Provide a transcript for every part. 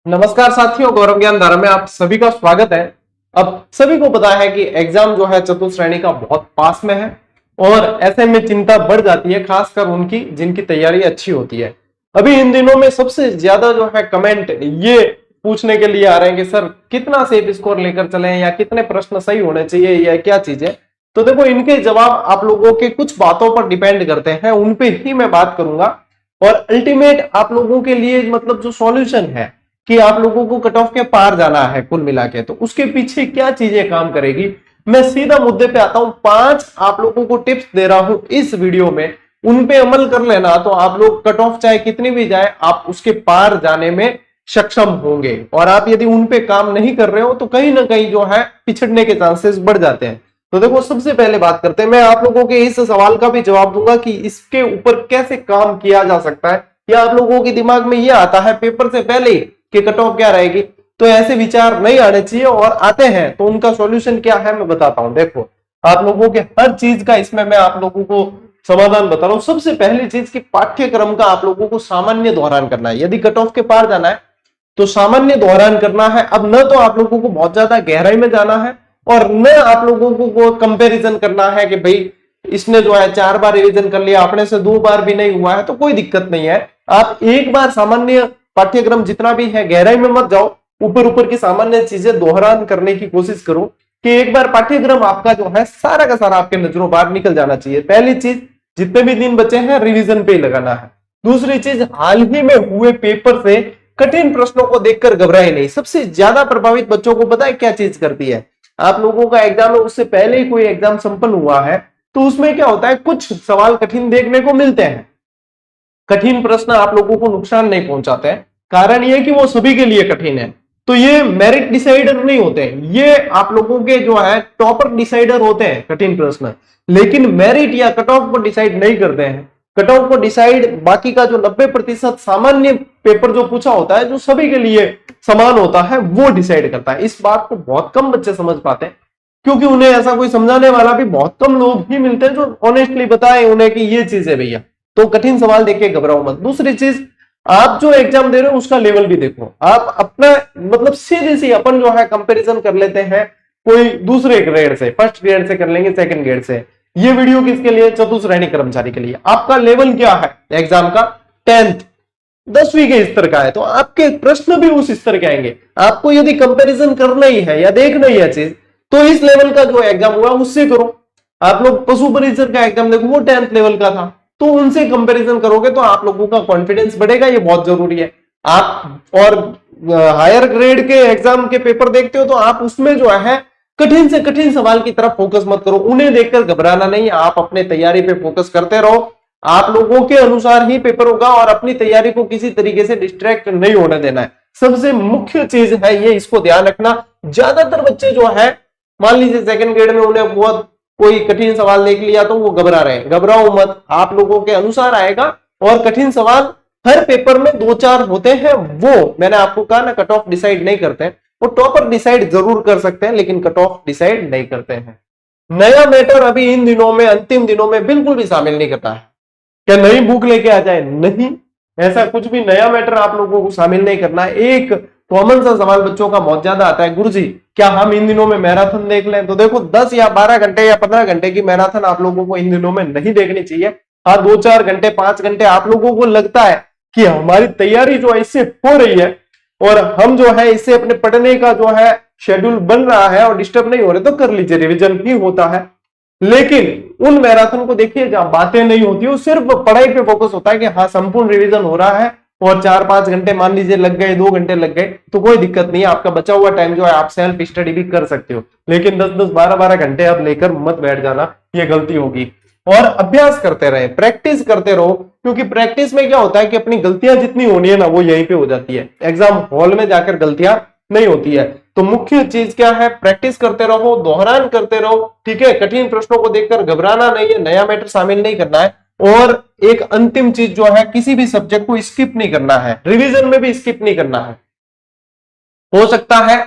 नमस्कार साथियों, गौरव ज्ञान धारा में आप सभी का स्वागत है। अब सभी को पता है कि एग्जाम जो है चतुर्थ श्रेणी का बहुत पास में है और ऐसे में चिंता बढ़ जाती है, खासकर उनकी जिनकी तैयारी अच्छी होती है। अभी इन दिनों में सबसे ज्यादा जो है कमेंट ये पूछने के लिए आ रहे हैं कि सर कितना सेफ स्कोर लेकर चलें या कितने प्रश्न सही होने चाहिए या क्या चीजें। तो देखो, इनके जवाब आप लोगों के कुछ बातों पर डिपेंड करते हैं, उन पे ही मैं बात करूंगा। और अल्टीमेट आप लोगों के लिए मतलब जो सॉल्यूशन है कि आप लोगों को कट ऑफ के पार जाना है कुल मिला के, तो उसके पीछे क्या चीजें काम करेगी, मैं सीधा मुद्दे पे आता हूं। 5 आप लोगों को टिप्स दे रहा हूं इस वीडियो में, उन पे अमल कर लेना तो आप लोग कट ऑफ चाहे कितनी भी जाए, आप उसके पार जाने में सक्षम होंगे। और आप यदि उन पे काम नहीं कर रहे हो तो कहीं ना कहीं जो है पिछड़ने के चांसेस बढ़ जाते हैं। तो देखो, सबसे पहले बात करते हैं, मैं आप लोगों के इस सवाल का भी जवाब दूंगा कि इसके ऊपर कैसे काम किया जा सकता है, या आप लोगों के दिमाग में यह आता है पेपर से पहले ही कि कट ऑफ क्या रहेगी, तो ऐसे विचार नहीं आने चाहिए और आते हैं तो उनका सॉल्यूशन क्या है मैं बताता हूं। देखो, आप लोगों के हर चीज का इसमें मैं आप लोगों को समाधान बता रहा हूं। सबसे पहली चीज कि पाठ्यक्रम का आप लोगों को सामान्य दोहरान करना है। यदि कट ऑफ के पार जाना है तो सामान्य दोहरान करना है। अब न तो आप लोगों को बहुत ज्यादा गहराई में जाना है और न आप लोगों को कंपैरिजन करना है कि भाई इसने जो है 4 बार रिवीजन कर लिया, अपने से 2 बार भी नहीं हुआ है, तो कोई दिक्कत नहीं है। आप एक बार सामान्य पाठ्यक्रम जितना भी है गहराई में मत जाओ, ऊपर ऊपर की सामान्य चीजें दोहरान करने की कोशिश करो कि एक बार पाठ्यक्रम आपका जो है सारा का सारा आपके नजरों बाहर निकल जाना चाहिए। पहली चीज, जितने भी दिन बचे हैं रिवीजन पे ही लगाना है। दूसरी चीज, हाल ही में हुए पेपर से कठिन प्रश्नों को देखकर घबराए नहीं। सबसे ज्यादा प्रभावित बच्चों को पता है क्या चीज करती है, आप लोगों का एग्जाम है उससे पहले ही कोई एग्जाम संपन्न हुआ है तो उसमें क्या होता है, कुछ सवाल कठिन देखने को मिलते हैं। कठिन प्रश्न आप लोगों को नुकसान नहीं पहुंचाते हैं, कारण यह कि वो सभी के लिए कठिन है। तो ये मेरिट डिसाइडर नहीं होते, ये आप लोगों के जो है टॉपर डिसाइडर होते हैं कठिन प्रश्न, लेकिन मेरिट या कट ऑफ को डिसाइड नहीं करते हैं। कट ऑफ को डिसाइड बाकी का जो 90% सामान्य पेपर जो पूछा होता है, जो सभी के लिए समान होता है, वो डिसाइड करता है। इस बात को बहुत कम बच्चे समझ पाते हैं, क्योंकि उन्हें ऐसा कोई समझाने वाला भी बहुत कम लोग ही मिलते हैं जो ऑनेस्टली बताए उन्हें कि ये चीज है भैया। तो कठिन सवाल देख के घबराओ मत। दूसरी चीज, आप जो एग्जाम दे रहे हो उसका लेवल भी देखो। आप अपना मतलब सीधे सी अपन जो है कंपैरिजन कर लेते हैं कोई दूसरे ग्रेड से, फर्स्ट ग्रेड से कर लेंगे, सेकंड ग्रेड से। ये वीडियो किसके लिए? चतुर्थ श्रेणी कर्मचारी के लिए। आपका लेवल क्या है एग्जाम का? 10th 10वीं के स्तर का है, तो आपके प्रश्न भी उस स्तर के आएंगे। आपको यदि कंपैरिजन करना ही है या देखना ही है चीज, तो इस लेवल का जो एग्जाम हुआ उससे करो। आप लोग पशु परिचर का एग्जाम देखो, वो 10th लेवल का था, तो उनसे कंपैरिजन करोगे तो आप लोगों का कॉन्फिडेंस बढ़ेगा। ये बहुत जरूरी है। आप और हायर ग्रेड के एग्जाम के पेपर देखते हो तो आप उसमें जो है कठिन से कठिन सवाल की तरफ फोकस मत करो, उन्हें देखकर घबराना नहीं। आप अपने तैयारी पे फोकस करते रहो, आप लोगों के अनुसार ही पेपर होगा और अपनी तैयारी को किसी तरीके से डिस्ट्रैक्ट नहीं होने देना है। सबसे मुख्य चीज है ये, इसको ध्यान रखना। ज्यादातर बच्चे जो है, मान लीजिए सेकंड ग्रेड में उन्हें बहुत कोई कठिन सवाल देख लिया तो वो घबरा रहे हैं। घबराओ मत, आप लोगों के अनुसार आएगा। और कठिन सवाल हर पेपर में 2-4 होते हैं, वो मैंने आपको कहा ना, कट ऑफ डिसाइड नहीं करते हैं। वो टॉपर डिसाइड जरूर कर सकते हैं लेकिन कट ऑफ डिसाइड नहीं करते हैं। नया मैटर अभी इन दिनों में, अंतिम दिनों में बिल्कुल भी शामिल नहीं करता है। क्या नई बुक लेके आ जाए? नहीं, ऐसा कुछ भी नया मैटर आप लोगों को शामिल नहीं करना है। एक कॉमन सा सवाल बच्चों का बहुत ज्यादा आता है, गुरुजी क्या हम इन दिनों में मैराथन देख लें? तो देखो, 10 या 12 घंटे या 15 घंटे की मैराथन आप लोगों को इन दिनों में नहीं देखनी चाहिए। हाँ, 2-4 घंटे 5 घंटे आप लोगों को लगता है कि हमारी तैयारी जो है इससे हो रही है और हम जो है इससे अपने पढ़ने का जो है शेड्यूल बन रहा है और डिस्टर्ब नहीं हो रहे, तो कर लीजिए, रिविजन ही होता है। लेकिन उन मैराथन को देखिए जहां बातें नहीं होती, वो सिर्फ पढ़ाई पे फोकस होता है कि हाँ संपूर्ण रिवीजन हो रहा है और 4-5 घंटे मान लीजिए लग गए, 2 घंटे लग गए, तो कोई दिक्कत नहीं है। आपका बचा हुआ टाइम जो है आप सेल्फ स्टडी भी कर सकते हो, लेकिन 10-10 12-12 घंटे आप लेकर मत बैठ जाना, ये गलती होगी। और अभ्यास करते रहे, प्रैक्टिस करते रहो, क्योंकि प्रैक्टिस में क्या होता है कि अपनी गलतियां जितनी होनी है ना वो यहीं पे हो जाती है, एग्जाम हॉल में जाकर गलतियां नहीं होती है। तो मुख्य चीज क्या है? प्रैक्टिस करते रहो, दोहरान करते रहो, ठीक है। कठिन प्रश्नों को देखकर घबराना नहीं है, नया मैटर शामिल नहीं करना है। और एक अंतिम चीज जो है, किसी भी सब्जेक्ट को स्किप नहीं करना है, रिवीजन में भी स्किप नहीं करना है। हो सकता है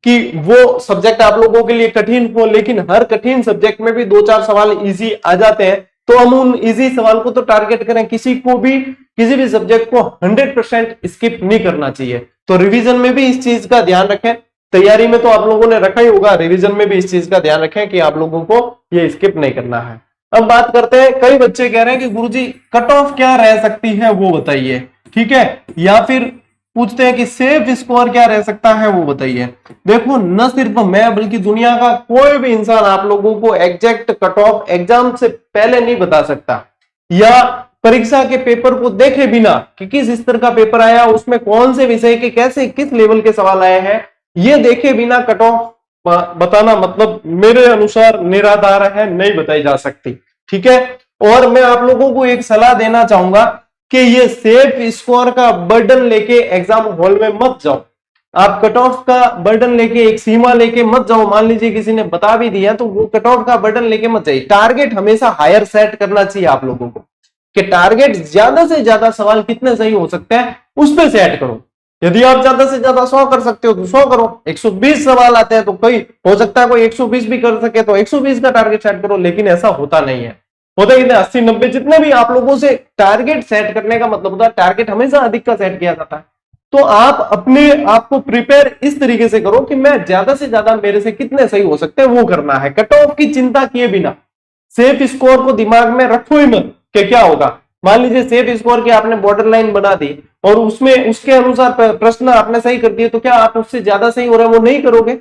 कि वो सब्जेक्ट आप लोगों के लिए कठिन हो, लेकिन हर कठिन सब्जेक्ट में भी 2-4 सवाल इजी आ जाते हैं, तो हम उन इजी सवाल को तो टारगेट करें। किसी को भी किसी भी सब्जेक्ट को 100% स्किप नहीं करना चाहिए। तो रिवीजन में भी इस चीज का ध्यान रखें। तैयारी में तो आप लोगों ने रखा ही होगा, रिवीजन में भी इस चीज का ध्यान रखें कि आप लोगों को ये स्किप नहीं करना है। अब बात करते हैं, कई बच्चे कह रहे हैं कि गुरुजी कट ऑफ क्या रह सकती है वो बताइए, ठीक है, या फिर पूछते हैं कि सेफ स्कोर क्या रह सकता है वो बताइए। देखो, न सिर्फ मैं बल्कि दुनिया का कोई भी इंसान आप लोगों को एग्जैक्ट कट ऑफ एग्जाम से पहले नहीं बता सकता, या परीक्षा के पेपर को देखे बिना कि किस स्तर का पेपर आया, उसमें कौन से विषय के कैसे किस लेवल के सवाल आए हैं, ये देखे बिना कट ऑफ बताना मतलब मेरे अनुसार निराधार है, नहीं बताई जा सकती, ठीक है। और मैं आप लोगों को एक सलाह देना चाहूंगा कि ये सेफ स्कोर का बर्डन लेके एग्जाम हॉल में मत जाओ। आप कट ऑफ का बर्डन लेके, एक सीमा लेके मत जाओ। मान लीजिए किसी ने बता भी दिया तो वो कट ऑफ का बर्डन लेके मत जाइए। टारगेट हमेशा हायर सेट करना चाहिए आप लोगों को, कि टारगेट ज्यादा से ज्यादा सवाल कितने सही हो सकते हैं उस पर सेट करो। यदि आप ज्यादा से ज्यादा 100 कर सकते हो तो 100 करो। 120 सवाल आते हैं तो कोई हो सकता है कोई 120 भी कर सके तो 120 का टारगेट सेट करो, लेकिन ऐसा होता नहीं है। होता कितने 80-90 जितने भी आप लोगों से टारगेट सेट करने का मतलब होता है, टारगेट हमेशा अधिक का सेट किया जाता है। तो आप अपने आप को प्रिपेयर इस तरीके से करो कि मैं ज्यादा से ज्यादा मेरे से कितने सही हो सकते हैं वो करना है। कट ऑफ की चिंता किए बिना सेफ स्कोर को दिमाग में रखो ही मत कि क्या होगा। मान लीजिए सेफ स्कोर की आपने बॉर्डर लाइन बना दी और उसमें उसके अनुसार प्रश्न आपने सही कर दिए, तो क्या आप उससे ज्यादा सही हो रहे हैं वो नहीं करोगे?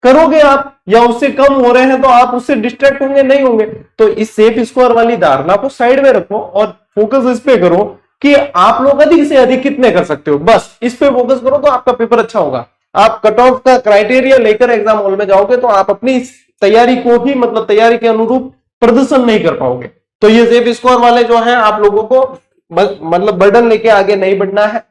करोगे आप, या उससे कम हो रहे हैं तो आप उससे डिस्ट्रैक्ट होंगे, नहीं होंगे। तो इस सेफ स्कोर वाली धारणा को साइड में रखो और फोकस इस पे करो कि आप लोग अधिक से अधिक कितने कर सकते हो, बस इस पे फोकस करो तो आपका पेपर अच्छा होगा। आप कट ऑफ का क्राइटेरिया लेकर एग्जाम हॉल में जाओगे तो आप अपनी तैयारी को ही मतलब तैयारी के अनुरूप प्रदर्शन नहीं कर पाओगे। तो ये सेफ स्कोर वाले जो है आप लोगों को मतलब बर्डन लेके आगे नहीं बढ़ना है,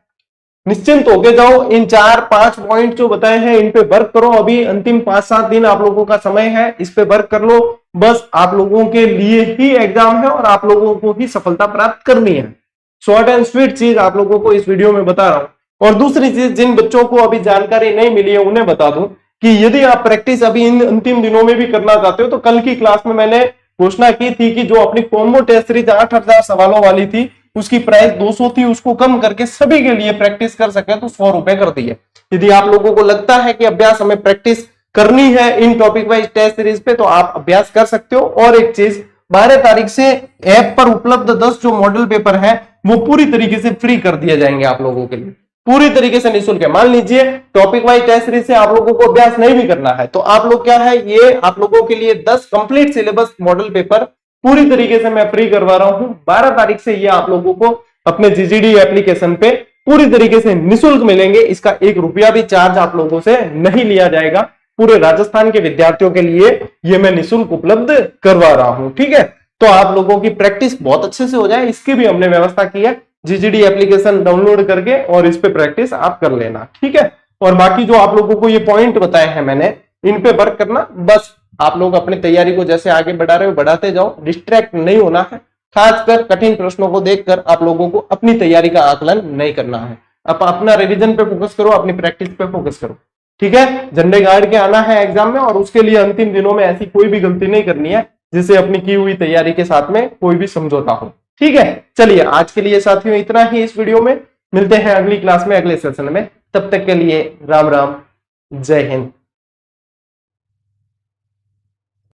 निश्चिंत होके जाओ। इन 4-5 पॉइंट जो बताए हैं इन पे वर्क करो। अभी अंतिम 5-7 दिन आप लोगों का समय है, इस पे वर्क कर लो। बस आप लोगों के लिए ही एग्जाम है और आप लोगों को ही सफलता प्राप्त करनी है। शॉर्ट एंड स्वीट चीज आप लोगों को इस वीडियो में बता रहा हूं। और दूसरी चीज, जिन बच्चों को अभी जानकारी नहीं मिली है उन्हें बता दूं कि यदि आप प्रैक्टिस अभी इन अंतिम दिनों में भी करना चाहते हो तो कल की क्लास में मैंने घोषणा की थी कि जो अपनी कॉम्बो टेस्ट सीरीज 8000 सवालों वाली थी उसकी प्राइस 200 थी, उसको कम करके सभी के लिए प्रैक्टिस कर सके तो 100 रुपए कर दिए। यदि आप लोगों को लगता है कि अभ्यास हमें प्रैक्टिस करनी है इन टॉपिक वाइज टेस्ट सीरीज पे तो आप अभ्यास कर सकते हो। और एक चीज, 12 तारीख से ऐप पर उपलब्ध 10 जो मॉडल पेपर है वो पूरी तरीके से फ्री कर दिए जाएंगे आप लोगों के लिए, पूरी तरीके से निःशुल्क है। मान लीजिए टॉपिक वाइज टेस्ट सीरीज से आप लोगों को अभ्यास नहीं भी करना है तो आप लोग क्या है, ये आप लोगों के लिए 10 कंप्लीट सिलेबस मॉडल पेपर पूरी तरीके से मैं फ्री करवा रहा हूं। 12 तारीख से ये आप लोगों को अपने जीजीडी एप्लीकेशन पे पूरी तरीके से निःशुल्क मिलेंगे। इसका 1 रुपया भी चार्ज आप लोगों से नहीं लिया जाएगा। पूरे राजस्थान के विद्यार्थियों के लिए ये मैं निःशुल्क उपलब्ध करवा रहा हूं, ठीक है। तो आप लोगों की प्रैक्टिस बहुत अच्छे से हो जाए इसकी भी हमने व्यवस्था की है। जीजीडी एप्लीकेशन डाउनलोड करके और इस पे प्रैक्टिस आप कर लेना, ठीक है। और बाकी जो आप लोगों को ये पॉइंट बताए हैं मैंने, इन पे वर्क करना। बस आप लोग अपनी तैयारी को जैसे आगे बढ़ा रहे हो बढ़ाते जाओ, डिस्ट्रैक्ट नहीं होना है। खासकर कठिन प्रश्नों को देखकर आप लोगों को अपनी तैयारी का आकलन नहीं करना है। आप अपना रिवीजन पे फोकस करो, अपनी प्रैक्टिस पे फोकस करो, ठीक है। झंडे गाड़ के आना है एग्जाम में और उसके लिए अंतिम दिनों में ऐसी कोई भी गलती नहीं करनी है जिससे अपनी की हुई तैयारी के साथ में कोई भी समझौता हो, ठीक है। चलिए आज के लिए साथियों इतना ही इस वीडियो में, मिलते हैं अगली क्लास में अगले सेशन में। तब तक के लिए राम राम, जय हिंद।